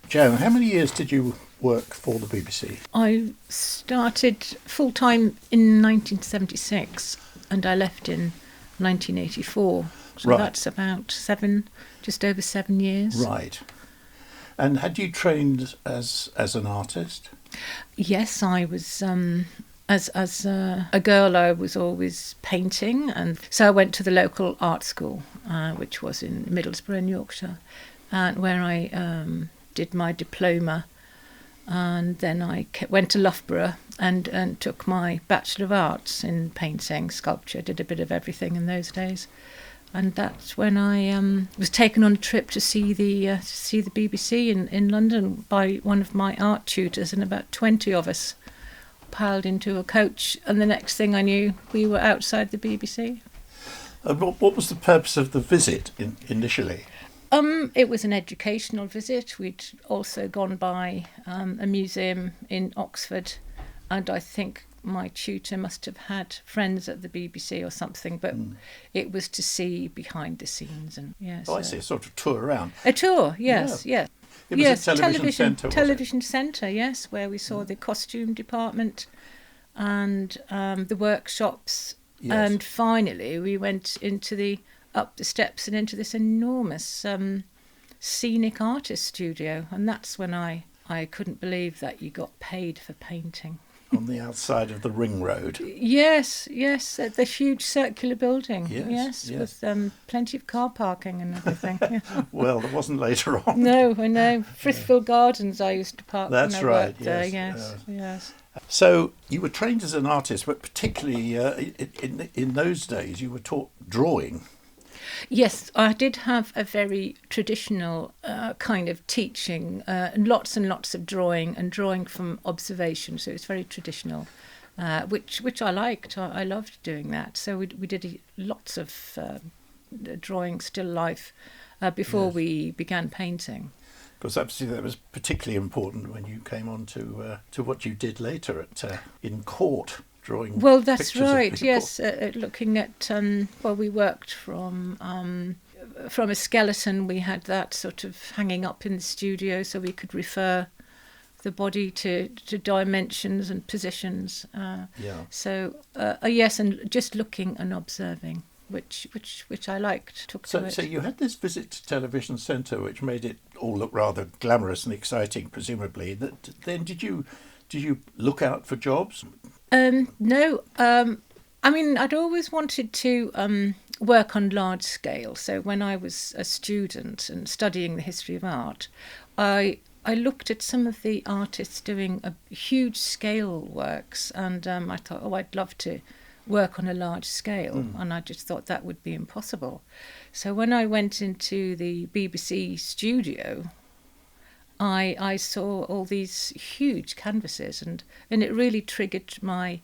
Joan, how many years did you work for the BBC? I started full-time in 1976 and I left in 1984. So Right. that's about just over 7 years. Right. And had you trained as an artist? Yes, I was. As a girl, I was always painting, and so I went to the local art school, which was in Middlesbrough in Yorkshire, where I did my diploma, and then I went to Loughborough and took my Bachelor of Arts in painting, sculpture, did a bit of everything in those days. And that's when I was taken on a trip to see the BBC in London by one of my art tutors, and about 20 of us piled into a coach, and the next thing I knew, we were outside the BBC. What was the purpose of the visit initially? It was an educational visit. We'd also gone by a museum in Oxford, and I think my tutor must have had friends at the BBC or something, but it was to see behind the scenes. And yes, I see, a sort of tour around. A tour, yes, Yeah. yes. It was a television centre, was it? Television centre, yes, where we saw the costume department and the workshops, Yes. and finally we went up the steps and into this enormous scenic artist studio, and that's when I couldn't believe that you got paid for painting. On the outside of the ring road. Yes, at the huge circular building. Yes. With plenty of car parking and everything. Yeah. Well, there wasn't later on. No, I know. Frithville Gardens I used to park That's when I right, worked there. yes. Yes. So you were trained as an artist, but particularly in those days you were taught drawing. Yes, I did have a very traditional kind of teaching, lots and lots of drawing, and drawing from observation. So it's very traditional, which I liked. I loved doing that. So we did lots of drawing, still life, before Yes. we began painting. Because obviously that was particularly important when you came on to what you did later in court, drawing. Well, that's pictures of right. people. Yes, looking at we worked from a skeleton. We had that sort of hanging up in the studio, so we could refer the body to dimensions and positions. Yeah. So yes, and just looking and observing, which I liked. Took to it. So you had this visit to Television Centre, which made it all look rather glamorous and exciting, presumably. Then did you look out for jobs? No. I mean, I'd always wanted to work on large scale. So when I was a student and studying the history of art, I looked at some of the artists doing huge scale works, and I thought, I'd love to work on a large scale, and I just thought that would be impossible. So when I went into the BBC studio, I saw all these huge canvases, and it really triggered my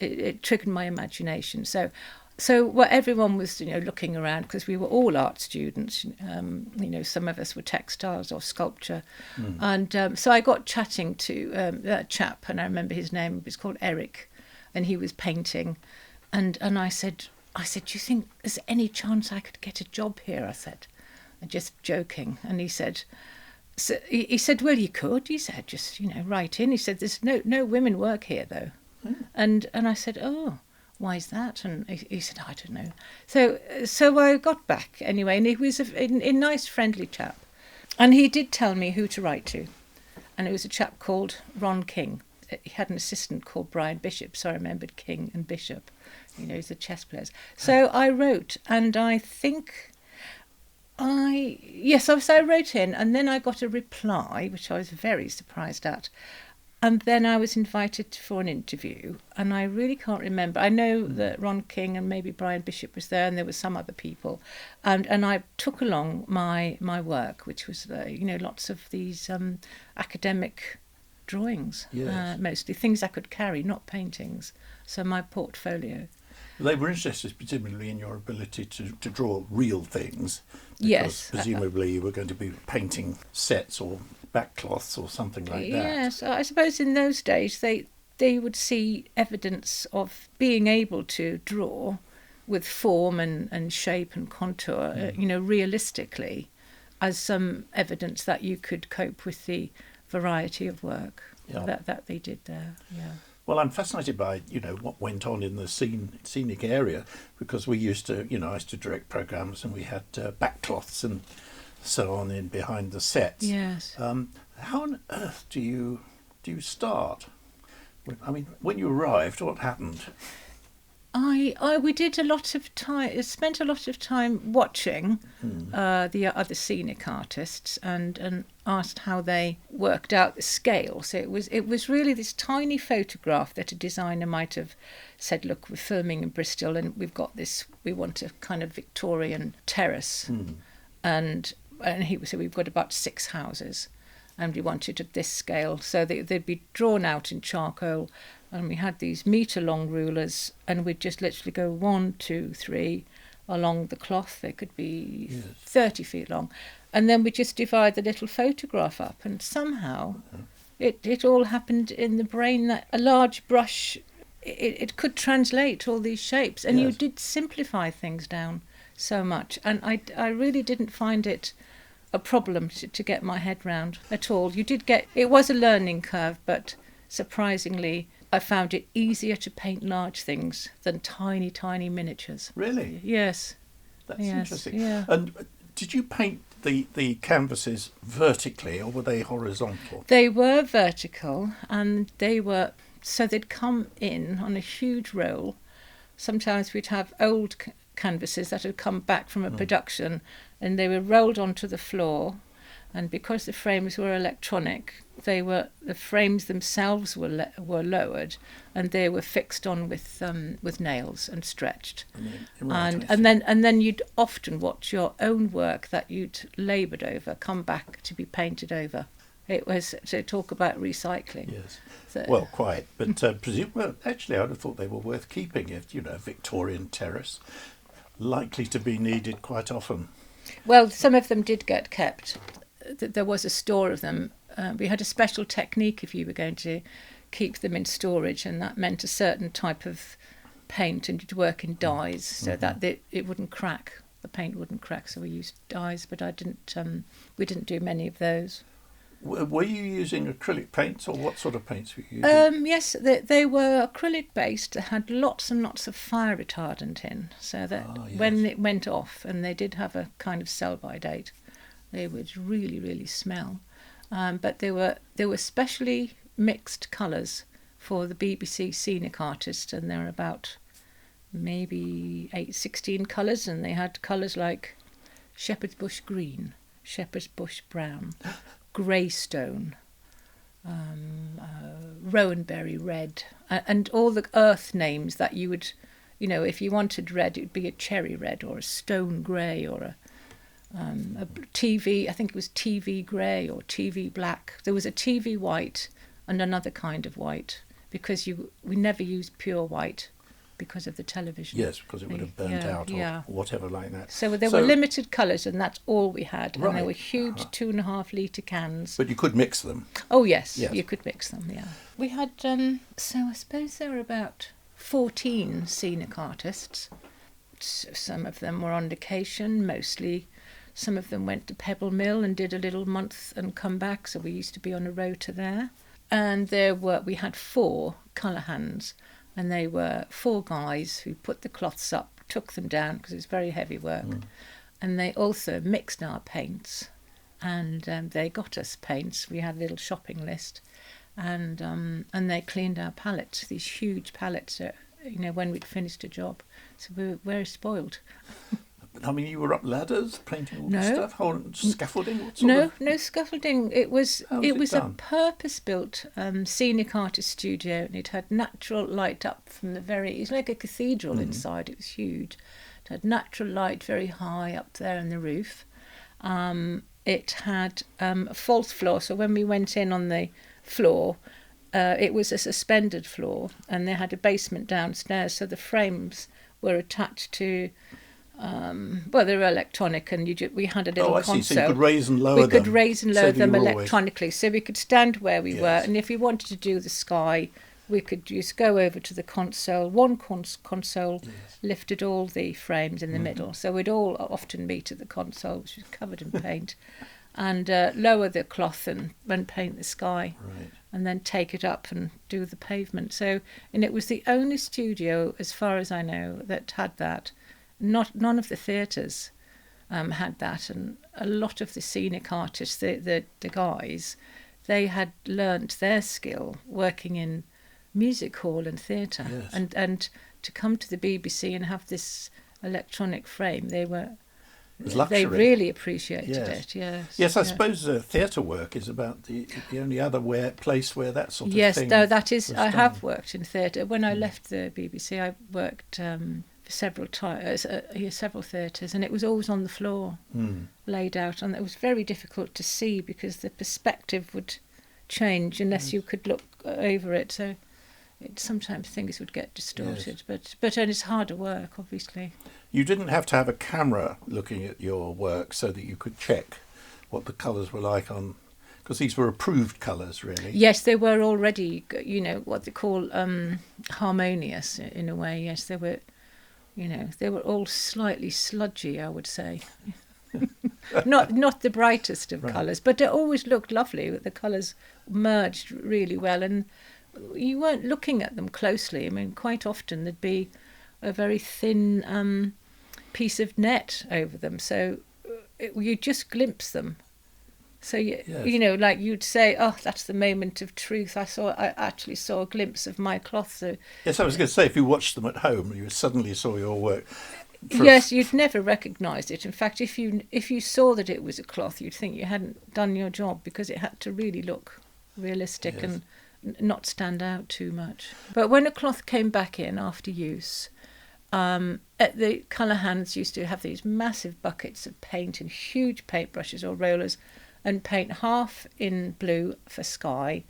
imagination. So what everyone was looking around, because we were all art students. Some of us were textiles or sculpture, and so I got chatting to a chap, and I remember his name was called Eric, and he was painting, and I said, do you think there's any chance I could get a job here? I said, just joking, and he said. So he said, well, you could. He said, just write in. He said, there's no women work here though, and I said, oh, why is that? And he said, I don't know. So I got back anyway, and he was a nice, friendly chap, and he did tell me who to write to, and it was a chap called Ron King. He had an assistant called Brian Bishop, so I remembered King and Bishop. He's the chess players. So I wrote, and I think. I wrote in, and then I got a reply, which I was very surprised at. And then I was invited for an interview, and I really can't remember. I know that Ron King and maybe Brian Bishop was there, and there were some other people. And I took along my work, which was, lots of these academic drawings, Yes. mostly things I could carry, not paintings. So my portfolio. They were interested presumably in your ability to draw real things. Because Yes. presumably you were going to be painting sets or backcloths or something like that. Yes, I suppose in those days they would see evidence of being able to draw with form and shape and contour, realistically. as some evidence that you could cope with the variety of work that they did there. Yeah. Well, I'm fascinated by, what went on in the scenic area, because we used to, I used to direct programmes, and we had backcloths and so on in behind the sets. Yes. How on earth do you start? I mean, when you arrived, what happened? We did spent a lot of time watching the other scenic artists and asked how they worked out the scale. So it was really this tiny photograph that a designer might have said, look, we're filming in Bristol and we've got this, we want a kind of Victorian terrace. And he said, we've got about 6 houses and we wanted at this scale. So they'd be drawn out in charcoal. And we had these metre-long rulers, and we'd just literally go 1, 2, 3 along the cloth. They could be 30 feet long. And then we just divide the little photograph up. And somehow it all happened in the brain that a large brush, it could translate all these shapes. And you did simplify things down so much. And I really didn't find it a problem to get my head round at all. It was a learning curve, but surprisingly, I found it easier to paint large things than tiny, tiny miniatures. Really? Yes. That's interesting. Yeah. And did you paint the canvases vertically, or were they horizontal? They were vertical, and they'd come in on a huge roll. Sometimes we'd have old canvases that had come back from a production, and they were rolled onto the floor. And because the frames were electronic, the frames themselves were lowered, and they were fixed on with nails and stretched. And then you'd often watch your own work that you'd laboured over come back to be painted over. It was to talk about recycling. Yes. Well, quite. But actually, I'd have thought they were worth keeping. If Victorian terrace, likely to be needed quite often. Well, some of them did get kept. There was a store of them. We had a special technique if you were going to keep them in storage, and that meant a certain type of paint, and you'd work in dyes so that it wouldn't crack. The paint wouldn't crack, so we used dyes, but we didn't do many of those. Were you using acrylic paints, or what sort of paints were you using? Yes, they were acrylic based. They had lots and lots of fire retardant in, so that when it went off, and they did have a kind of sell-by date, they would really, really smell. But they were specially mixed colours for the BBC scenic artist, and there were about maybe 16 colours, and they had colours like shepherd's bush green, shepherd's bush brown, greystone, rowanberry red, and all the earth names that you would, if you wanted red, it would be a cherry red or a stone grey or a TV, I think it was TV grey or TV black. There was a TV white and another kind of white, because we never used pure white because of the television. Yes, because it would have burnt out or whatever like that. So there were limited colours, and that's all we had. Right. And there were huge 2.5 litre cans. But you could mix them. Oh, yes, you could mix them, yeah. We had, so I suppose there were about 14 scenic artists. Some of them were on location, mostly. Some of them went to Pebble Mill and did a little month and come back, so we used to be on a rota there. And we had 4 colour hands, and they were 4 guys who put the cloths up, took them down because it was very heavy work, and they also mixed our paints, and they got us paints. We had a little shopping list, and they cleaned our pallets, these huge pallets, when we'd finished a job. So we were very spoiled. I mean, you were up ladders, painting all this stuff, scaffolding? What No sort of... scaffolding. It was done? a purpose-built scenic artist studio, and it had natural light up from it's like a cathedral inside. It was huge. It had natural light very high up there on the roof. It had a false floor, so when we went in on the floor, it was a suspended floor, and they had a basement downstairs, so the frames were attached to... they were electronic, and we had a little console. So you could raise and lower them. We could raise and lower them electronically, so we could stand where we were, and if we wanted to do the sky, we could just go over to the console. One console Yes. lifted all the frames in the Mhm. middle, so we'd all often meet at the console, which was covered in paint, and lower the cloth and paint the sky, Right. and then take it up and do the pavement. So, and it was the only studio, as far as I know, that had that. None of the theatres had that, and a lot of the scenic artists, the guys, they had learnt their skill working in music hall and theatre, Yes. and to come to the BBC and have this electronic frame, they was luxury. they really appreciated Yes. it. Yes. Yes, I yeah. suppose theatre work is about the only other place where that sort of Yes, thing. no, that is. was I done. have worked in theatre. When I left the BBC, I worked for several several theatres, and it was always on the floor, laid out, and it was very difficult to see because the perspective would change unless you could look over it. So sometimes things would get distorted, but and it's harder work, obviously. You didn't have to have a camera looking at your work so that you could check what the colours were like on, because these were approved colours, really. Yes, they were already, what they call harmonious in a way. Yes, they were, they were all slightly sludgy, I would say. not the brightest of Right. colours, but it always looked lovely. The colours merged really well, and you weren't looking at them closely. I mean, quite often there'd be a very thin piece of net over them, so you just glimpse them. So Yes. like you'd say, "Oh, that's the moment of truth." I actually saw a glimpse of my cloth. So Yes, I was going to say, if you watched them at home, you suddenly saw your work. yes, you'd never recognise it. In fact, if you saw that it was a cloth, you'd think you hadn't done your job, because it had to really look realistic Yes. and not stand out too much. But when a cloth came back in after use, the colour hands used to have these massive buckets of paint and huge paintbrushes or rollers, and paint half in blue for sky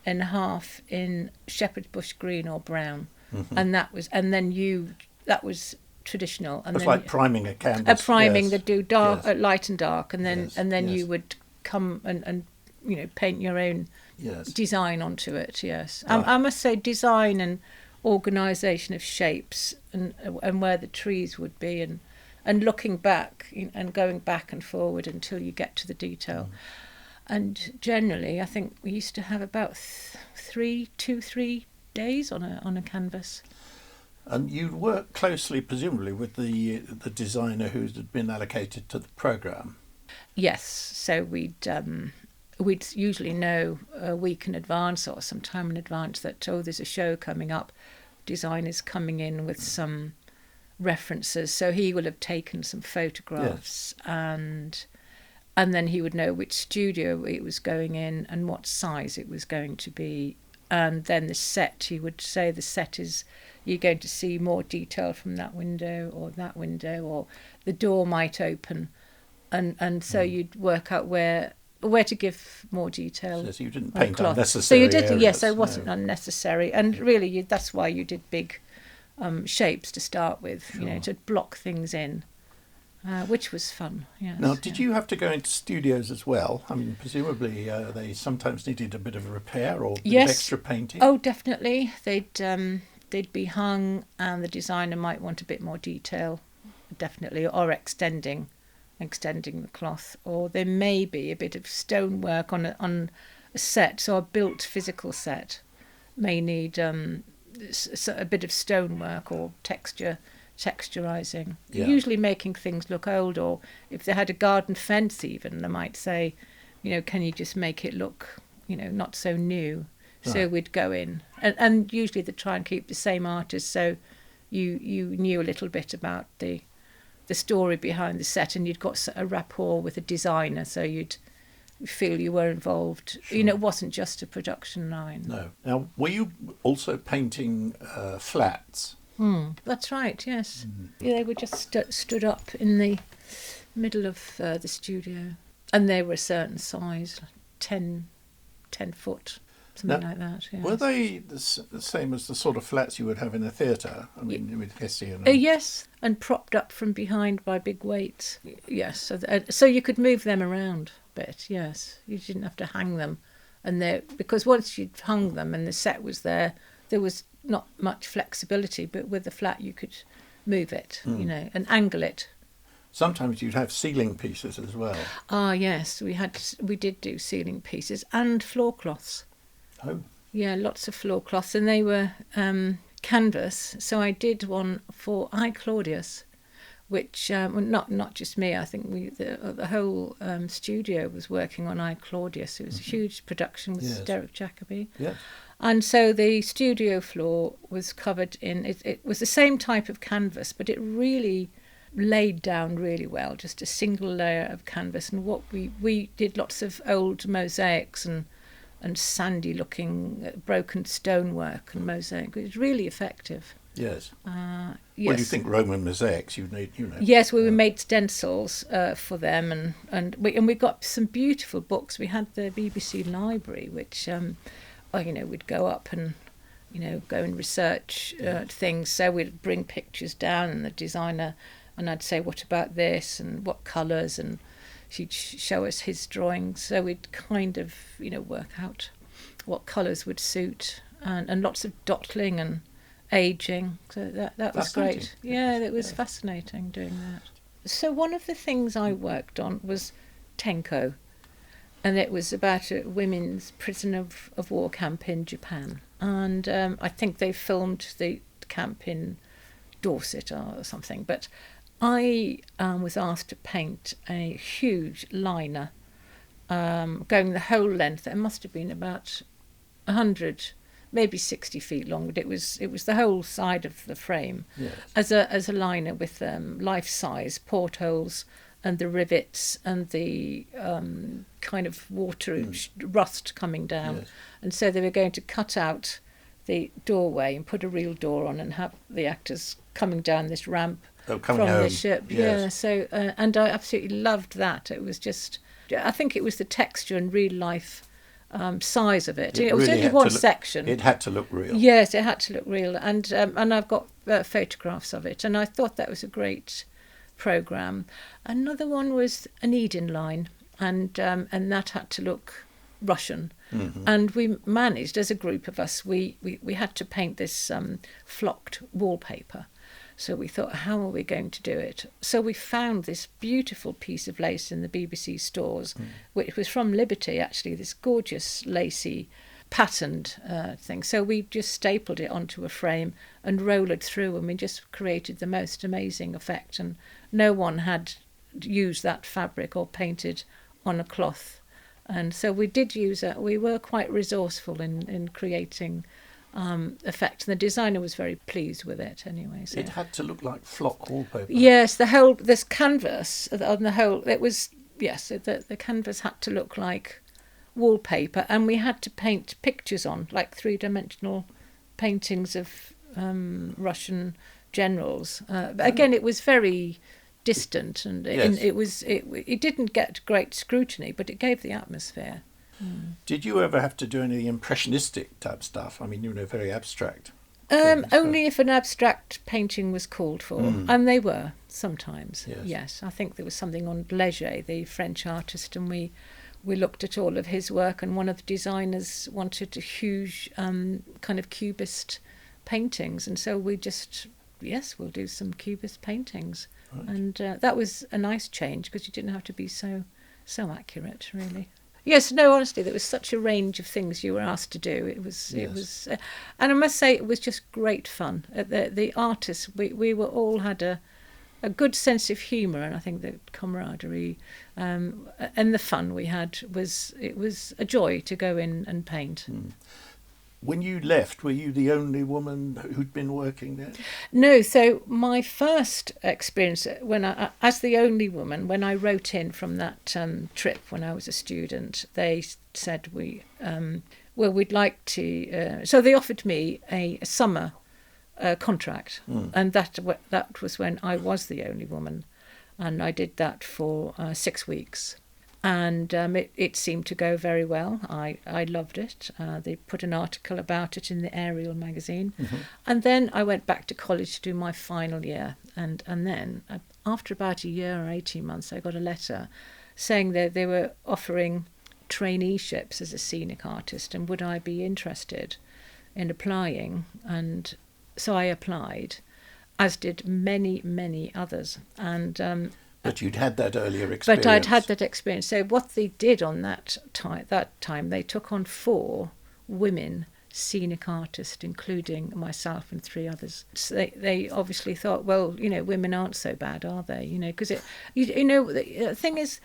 and half in shepherd's bush green or brown. Mhm. And that was traditional. And It's then like priming a canvas. a priming yes. that do dark, Yes. light and dark, and then Yes, you yes. would come and paint your own Yes. design onto it. Yes, Right. I must say design and organisation of shapes and where the trees would be, and looking back and going back and forward until you get to the detail. And generally, I think we used to have about 3 days on a canvas. And you work closely, presumably, with the designer who had been allocated to the programme. Yes, so we'd usually know a week in advance or some time in advance that, there's a show coming up, designer's coming in with some references, so he will have taken some photographs, and then he would know which studio it was going in and what size it was going to be, and then the set, he would say the set is, you're going to see more detail from that window, or the door might open, and so you'd work out where to give more detail. So you didn't on paint cloth. unnecessary So you did, areas, yes, it wasn't no. unnecessary, and really that's why you did big shapes to start with, Sure. to block things in, which was fun. Yes. Now, did you have to go into studios as well? I mean, presumably they sometimes needed a bit of repair or a bit of Yes. extra painting. Oh, definitely. They'd be hung, and the designer might want a bit more detail, definitely, or extending the cloth, or there may be a bit of stonework on a set. So a built physical set may need a bit of stonework or texturizing. Yeah. Usually making things look old, or if they had a garden fence, even they might say, can you just make it look, not so new. So Right. we'd go in, and usually they try and keep the same artist, so you knew a little bit about the story behind the set, and you'd got a rapport with a designer, so you'd feel you were involved. Sure. It wasn't just a production line. No. Now, were you also painting flats? That's right, yes. Yeah, they were just stood up in the middle of the studio, and they were a certain size, 10 foot, something Now, like that. Yes. Were they the same as the sort of flats you would have in a theatre? I mean, with Hessian. Yes, and propped up from behind by big weights. Yes, so you could move them around a bit. Yes, you didn't have to hang them, and because once you'd hung them and the set was there, there was not much flexibility, but with the flat you could move it, and angle it. Sometimes you'd have ceiling pieces as well. Ah, yes, we did do ceiling pieces and floor cloths. Oh. Yeah, lots of floor cloths, and they were canvas. So I did one for I Claudius, which not just me. I think the whole studio was working on I Claudius. It was a huge production with Derek Jacobi. Yeah. And so the studio floor was covered in it was the same type of canvas, but it really laid down really well, just a single layer of canvas. And what we did lots of old mosaics and sandy looking broken stonework and mosaic. It was really effective. Yes. Yes. Well, you think Roman mosaics, you need, Yes, we made stencils for them, and we got some beautiful books. We had the BBC Library, which we'd go up and go and research things. So we'd bring pictures down, and the designer, and I'd say, what about this and what colours, and she'd show us his drawings. So we'd kind of work out what colours would suit, and lots of dottling and aging. So that was great. Yeah, it was fascinating doing that. So one of the things I worked on was Tenko, and it was about a women's prisoner of war camp in Japan. And I think they filmed the camp in Dorset or something. But I was asked to paint a huge liner going the whole length. It must have been about 100, maybe 60 feet long, but it was the whole side of the frame as a liner with life-size portholes and the rivets and the kind of water rust coming down. Yes. And so they were going to cut out the doorway and put a real door on and have the actors coming down this ramp from the ship. Yes. Yeah, so and I absolutely loved that. It was just, I think it was the texture and real life size of it. It was only one section. It had to look real. Yes, it had to look real, and I've got photographs of it, and I thought that was a great programme. Another one was an Eden line, and that had to look Russian. Mm-hmm. And we managed, as a group of us, we had to paint this flocked wallpaper. So we thought, how are we going to do it? So we found this beautiful piece of lace in the BBC stores, which was from Liberty, actually, this gorgeous lacy patterned thing. So we just stapled it onto a frame and rolled it through, and we just created the most amazing effect. And no one had used that fabric or painted on a cloth. And so we did use it. We were quite resourceful in creating effect, and the designer was very pleased with it anyway. So. It had to look like flock wallpaper. Yes, this canvas on the whole, it was, yes, the canvas had to look like wallpaper, and we had to paint pictures on, like three-dimensional paintings of Russian generals. Again, it was very distant, and it didn't get great scrutiny, but it gave the atmosphere. Did you ever have to do any impressionistic type stuff? I mean, very abstract. Only if an abstract painting was called for, and they were sometimes. Yes, I think there was something on Leger, the French artist, and we looked at all of his work, and one of the designers wanted a huge kind of cubist paintings, and so we just, we'll do some cubist paintings. Right. And that was a nice change, because you didn't have to be so accurate, really. Yes, no, honestly, there was such a range of things you were asked to do. It was, and I must say, it was just great fun. The artists, we were all had a good sense of humour, and I think the camaraderie and the fun we had was a joy to go in and paint. When you left, were you the only woman who'd been working there? No, so my first experience, as the only woman, when I wrote in from that trip when I was a student, they said we'd like to. So they offered me a summer contract, and that was when I was the only woman, and I did that for 6 weeks. And it seemed to go very well. I loved it. They put an article about it in the Ariel magazine. Mm-hmm. And then I went back to college to do my final year. And then, after about a year or 18 months, I got a letter saying that they were offering traineeships as a scenic artist, and would I be interested in applying, and so I applied, as did many others. And but you'd had that earlier experience. but I'd had that experience. So what they did on that time, they took on 4 women scenic artists, including myself and 3 others. So they obviously thought, well, women aren't so bad, are they? Because the thing is,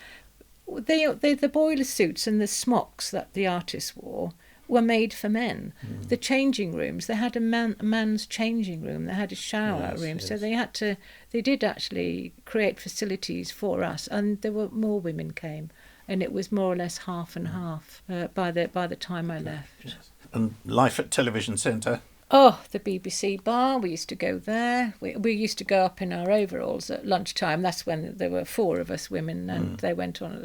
the boiler suits and the smocks that the artists wore were made for men. The changing rooms, they had a man's changing room, they had a shower room, so they did actually create facilities for us, and there were more women came, and it was more or less half and half by the time I left. Yes. And life at Television Centre? Oh, the BBC bar, we used to go there. We used to go up in our overalls at lunchtime. That's when there were 4 of us women, and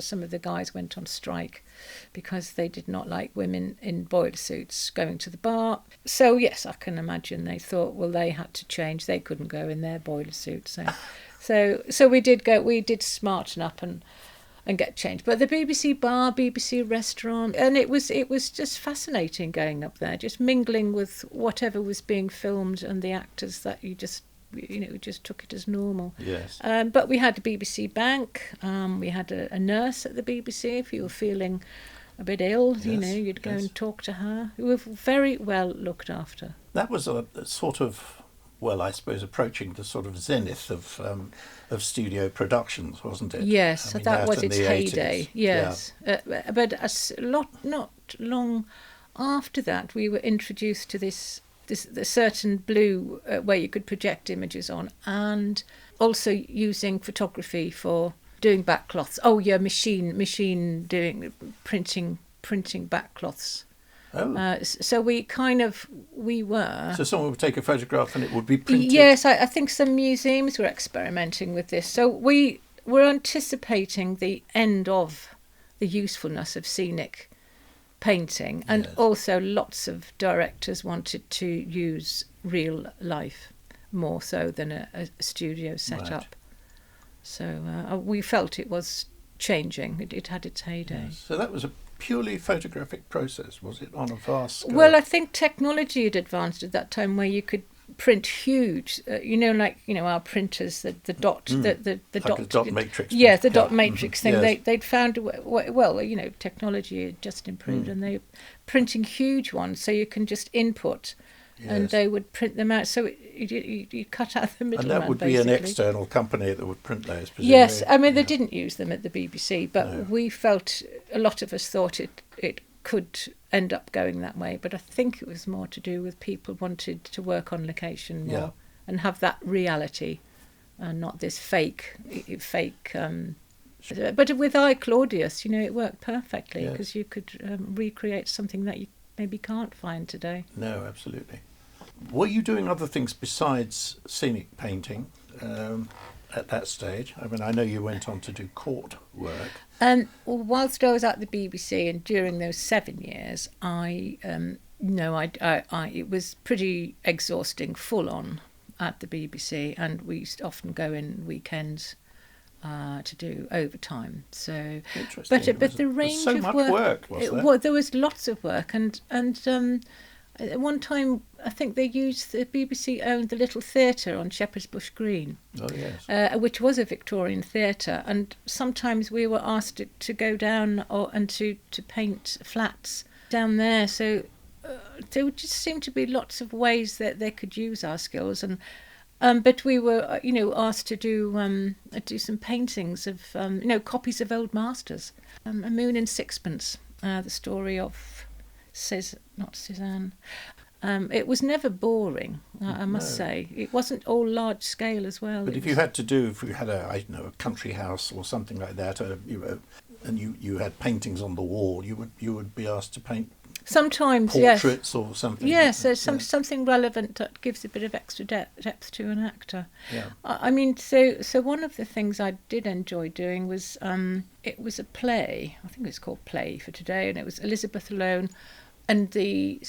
some of the guys went on strike because they did not like women in boiler suits going to the bar. So, yes, I can imagine they thought, well, they had to change. They couldn't go in their boiler suits. So we did smarten up and get changed. But the BBC bar, BBC restaurant, and it was just fascinating going up there, just mingling with whatever was being filmed and the actors that you just took it as normal. Yes. But we had a BBC bank. We had a nurse at the BBC. If you were feeling a bit ill, you'd go and talk to her. We were very well looked after. That was a sort of, well, I suppose approaching the sort of zenith of studio productions, wasn't it? Yes, I mean, that was its heyday. 80s. Yes, but not long after that, we were introduced to this the certain blue where you could project images on, and also using photography for doing backcloths. Oh yeah, machine doing printing backcloths. Oh. So we were. So someone would take a photograph and it would be printed? Yes, I think some museums were experimenting with this. So we were anticipating the end of the usefulness of scenic painting, and also lots of directors wanted to use real life more so than a studio setup. So we felt it was changing. It had its heyday. Yes. So that was a purely photographic process, was it, on a vast scale? Well, I think technology had advanced at that time, where you could print huge, our printers, the dot matrix. Yes, the dot matrix thing. Yes. They'd found technology had just improved, and they were printing huge ones, so you can just input, and they would print them out. So you cut out the middleman. And that would basically be an external company that would print those, presumably. Yes, I mean they didn't use them at the BBC, but we felt, a lot of us thought it could end up going that way, but I think it was more to do with people wanted to work on location more and have that reality, and not this fake. But with I Claudius, it worked perfectly, because you could recreate something that you maybe can't find today. No, absolutely. Were you doing other things besides scenic painting at that stage? I mean, I know you went on to do court work. Whilst I was at the BBC, and during those 7 years, it was pretty exhausting, full on, at the BBC, and we used to often go in weekends to do overtime. So, but the range of work, there was lots of work, and at one time, I think the BBC owned the little theatre on Shepherd's Bush Green. Oh, yes. Which was a Victorian theatre, and sometimes we were asked to go down and to paint flats down there. So there would just seem to be lots of ways that they could use our skills, and but we were asked to do some paintings of copies of old masters. A Moon and Sixpence, the story of not Cézanne. It was never boring, I must say. It wasn't all large scale as well. But if you had a country house or something like that, and you had paintings on the wall, you would be asked to paint sometimes portraits or something. Yes, so something relevant that gives a bit of extra depth to an actor. Yeah. I mean, so one of the things I did enjoy doing was it was a play. I think it was called Play for Today, and it was Elizabeth Alone, and the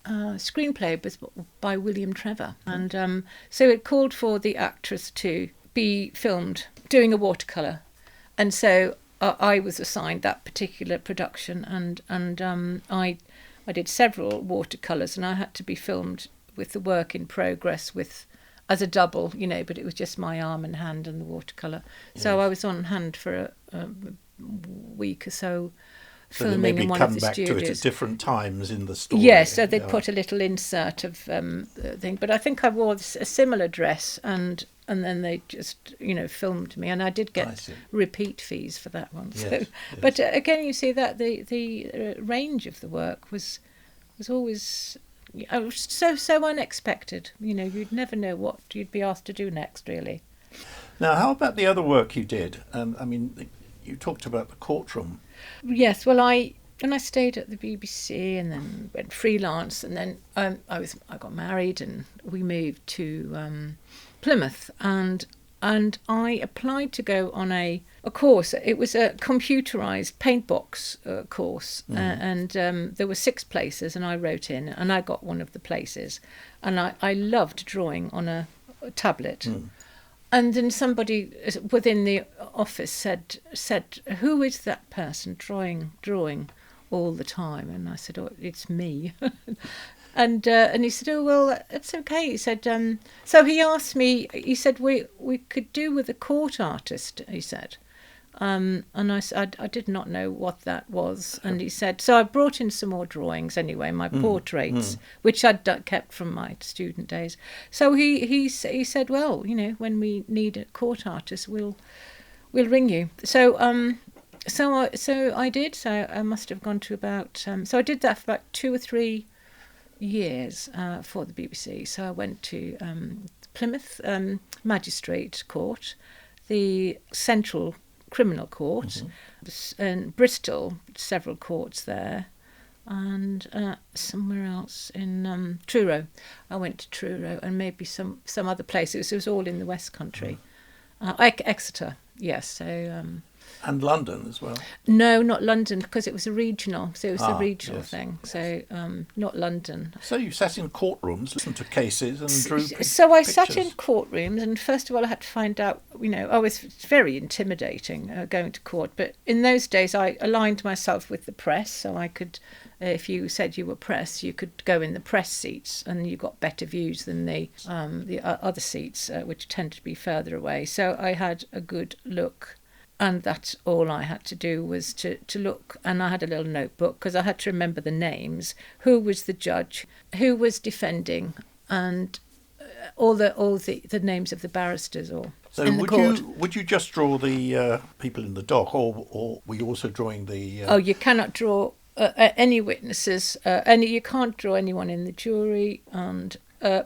screenplay was by William Trevor, and so it called for the actress to be filmed doing a watercolour, and so I was assigned that particular production, and I did several watercolours, and I had to be filmed with the work in progress as a double, but it was just my arm and hand and the watercolour. So I was on hand for a week or so, So they filming maybe in one come of the back studios. to it at different times in the story. Yes, so they'd put a little insert of thing. But I think I wore a similar dress, and then they just filmed me, and I did get repeat fees for that one. So, Yes. but again, you see that the range of the work was always so unexpected. You'd never know what you'd be asked to do next, really. Now, how about the other work you did? I mean, you talked about the courtroom. Yes, well, when I stayed at the BBC and then went freelance, and then I got married and we moved to Plymouth, and I applied to go on a course. It was a computerised paintbox course, and there were 6 places, and I wrote in, and I got one of the places, and I loved drawing on a tablet. And then somebody within the office said, "Who is that person drawing all the time?" And I said, "Oh, it's me." And he said, "Oh, well, it's okay." He said, so he asked me. He said, "We could do with a court artist." He said, and I said, I did not know what that was. And he said, so I brought in some more drawings anyway, my portraits, which I'd kept from my student days. So he said, "Well, when we need a court artist, we'll ring you." So so I did. So I must have gone to about. So I did that for about 2 or 3 years for the BBC. So I went to Plymouth Magistrate Court, the Central Criminal Court, and Bristol, several courts there, and somewhere else in Truro. I went to Truro, and maybe some other places. It was all in the West Country. Exeter, yes. So And London as well. no, not London, because it was a regional. So it was a regional thing. Yes. So not London. So you sat in courtrooms, listened to cases, and drew So I pictures. sat in courtrooms, and first of all I had to find out, I was very intimidating going to court, but in those days I aligned myself with the press, so I could, if you said you were press, you could go in the press seats, and you got better views than the other seats, which tended to be further away. So I had a good look. And that's all I had to do was to look, and I had a little notebook because I had to remember the names, who was the judge, who was defending, and all the names of the barristers in the court. Would you just draw the people in the dock, or were you also drawing the? Oh, you cannot draw any witnesses. You can't draw anyone in the jury, and.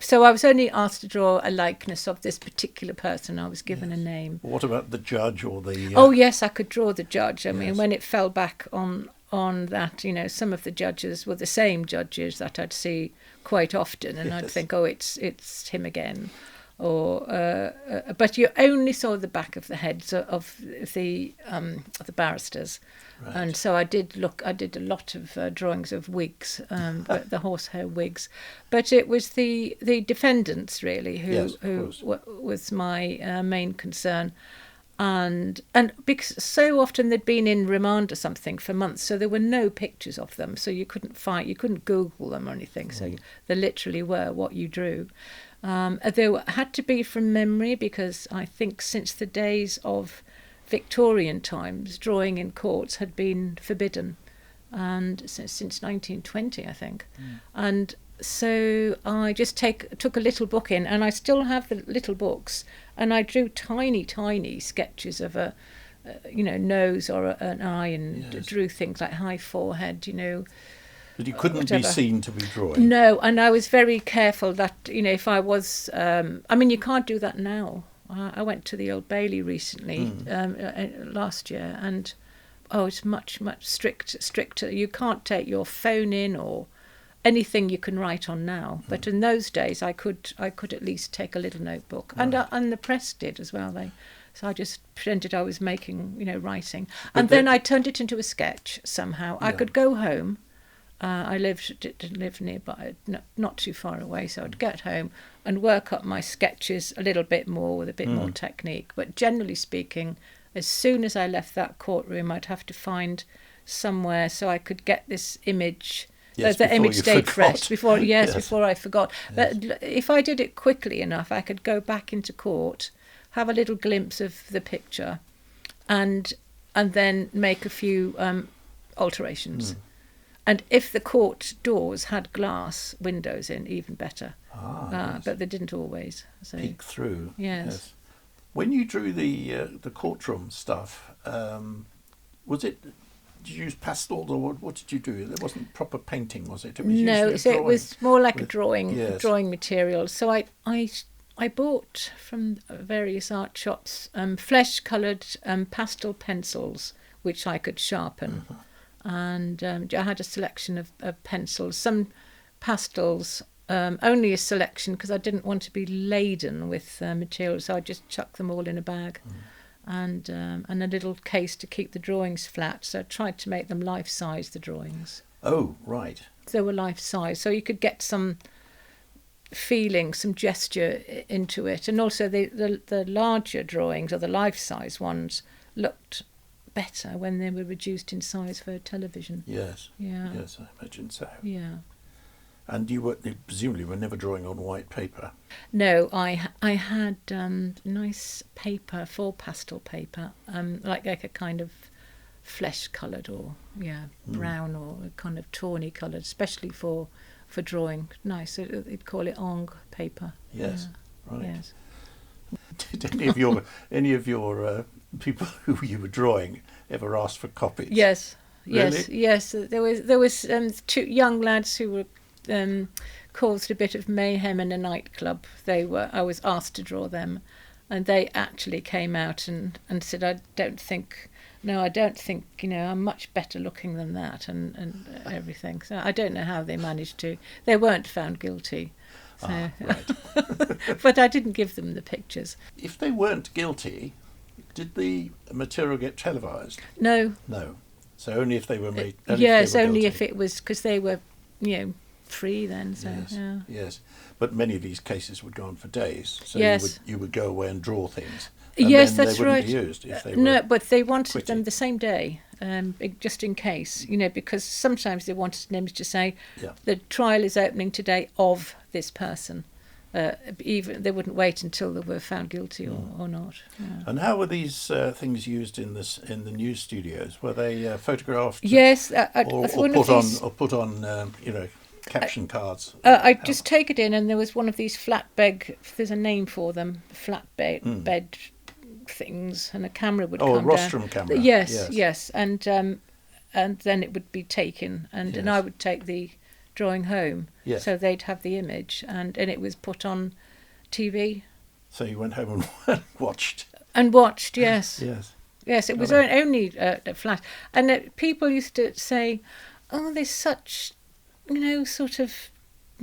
So I was only asked to draw a likeness of this particular person. I was given a name. What about the judge or the? Oh yes, I could draw the judge. I mean, when it fell back on that, some of the judges were the same judges that I'd see quite often, and I'd think, oh, it's him again. But you only saw the back of the heads of the barristers. Right. And so I did a lot of drawings of wigs, the horsehair wigs, but it was the defendants really who was my main concern, and because so often they'd been in remand or something for months, so there were no pictures of them, so you couldn't Google them or anything, so they literally were what you drew. They had to be from memory, because I think since the days of Victorian times, drawing in courts had been forbidden, and since 1920, I think. And so I just took a little book in, and I still have the little books, and I drew tiny sketches of a nose or an eye, and drew things like high forehead, But you couldn't be seen to be drawing. No, and I was very careful that, if I was... you can't do that now. I went to the Old Bailey recently, last year, and it's much stricter. You can't take your phone in or anything you can write on now. But in those days, I could at least take a little notebook, and the press did as well. So I just pretended I was making, writing, and then I turned it into a sketch somehow. I could go home. I didn't live nearby, not too far away, so I'd get home and work up my sketches a little bit more with a bit more technique. But generally speaking, as soon as I left that courtroom, I'd have to find somewhere so I could get this image Yes, the before image you stayed forgot. fresh. Before, Yes. before I forgot. Yes. But if I did it quickly enough, I could go back into court, have a little glimpse of the picture, and then make a few alterations. And if the court doors had glass windows in, even better. Yes. But they didn't always. So Peek through. yes. When you drew the courtroom stuff, was it? Did you use pastels or what did you do? It wasn't proper painting, was it? It was No, usually a so it drawing was more like a with- drawing, yes. drawing material. So I bought from various art shops flesh-coloured pastel pencils, which I could sharpen. And I had a selection of pencils, some pastels, only a selection because I didn't want to be laden with material, so I just chucked them all in a bag. And a little case to keep the drawings flat. So I tried to make them life-size, the drawings. Oh, right. They were life-size, so you could get some feeling, some gesture into it. And also the larger drawings, or the life-size ones, looked better when they were reduced in size for television. Yes. Yeah. Yes, I imagine so. Yeah. And you presumably were never drawing on white paper. No, I had nice paper, full pastel paper, like a kind of flesh coloured or brown or kind of tawny coloured, especially for drawing. Nice, they'd call it ong paper. Yes, Yeah. right. Yes. Did any of your people who you were drawing ever ask for copies? Yes. Really? Yes. There was two young lads who were caused a bit of mayhem in a nightclub. I was asked to draw them, and they actually came out and said, I don't think I'm much better looking than that, and everything. So I don't know how they managed to. They weren't found guilty. So. Right. But I didn't give them the pictures. If they weren't guilty, did the material get televised? No. No. So only if they were made. Yes, only guilty. if it was, because they were, free then. So Yes. yeah. Yes. But many of these cases would go on for days. So Yes. you would go away and draw things. And Yes, then that's they wouldn't right. be used if they No, were. but they wanted quitting. them the same day, just in case, because sometimes they wanted them to say, Yeah. the trial is opening today of this person. Even they wouldn't wait until they were found guilty or not. Yeah. And how were these things used in the news studios? Were they photographed? Yes, Or one of these. put on caption cards. I'd just take it in, and there was one of these flatbed. There's a name for them, flatbed bed things, and a camera would Oh, a come rostrum down. camera. Yes, and then it would be taken, and Yes. I would take the drawing home. Yes. So they'd have the image, and it was put on TV So you went home and watched. and watched. Yes, Yes. yes, it was Got it. only a flash, and people used to say, "Oh, there's such, sort of."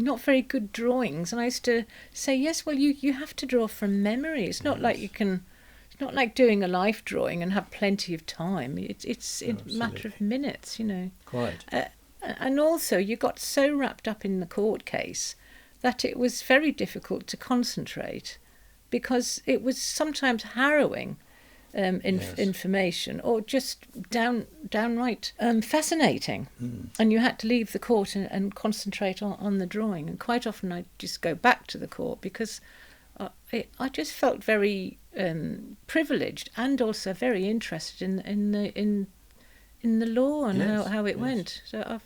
Not very good drawings, and I used to say, yes, well, you have to draw from memory. It's not like you can. It's not like doing a life drawing and have plenty of time. It's a matter of minutes, Quite. And also, you got so wrapped up in the court case that it was very difficult to concentrate, because it was sometimes harrowing Yes. information, or just downright fascinating. And you had to leave the court and concentrate on the drawing. And quite often I'd just go back to the court, because I just felt very privileged, and also very interested in the law and Yes, how it yes. went. So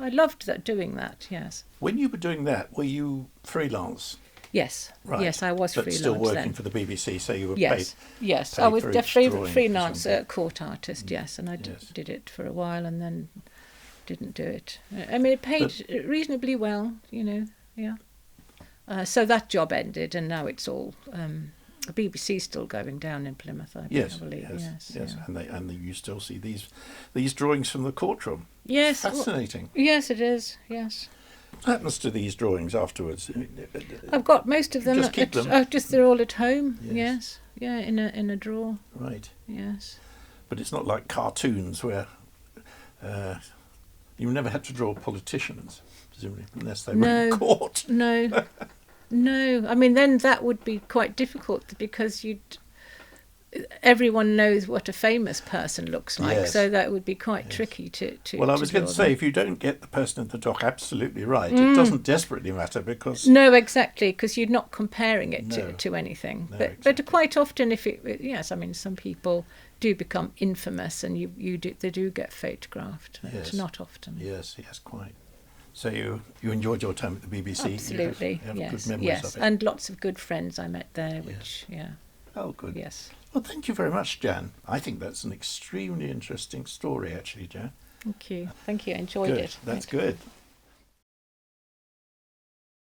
I loved doing that. Yes. When you were doing that, were you freelance? Yes. Right. Yes, I was But freelance still working then. for the BBC, so you were Yes, yes. paid I was for a each drawing or freelance something. court artist, yes, and I Yes. did it for a while, and then didn't do it. I mean, it paid reasonably well, yeah. So that job ended, and now it's all the BBC's still going down in Plymouth, I believe. Yes. Yeah. And you still see these drawings from the courtroom. Yes. well, Fascinating. yes, it is. Yes. What happens to these drawings afterwards? I've got most of them. Just keep them? Just they're all at home. Yes. Yes. Yeah, in a drawer. Right. Yes. But it's not like cartoons where you never had to draw politicians, presumably, unless they were in No. court. No, no. I mean, then that would be quite difficult, because everyone knows what a famous person looks like, Yes. so that would be quite tricky to. Well, I was going to say, if you don't get the person in the dock absolutely right, it doesn't desperately matter because... No, exactly, because you're not comparing it No. to anything. No, but exactly. quite often, yes, I mean, some people do become infamous, and they do get photographed, but Yes. not often. Yes, quite. So you enjoyed your time at the BBC? Absolutely, you have yes, good memories yes, of it? and lots of good friends I met there, which, Oh, good. yes. Well, thank you very much, Jan. I think that's an extremely interesting story, actually, Jan. Thank you. I enjoyed Good. it. That's Thank you. good.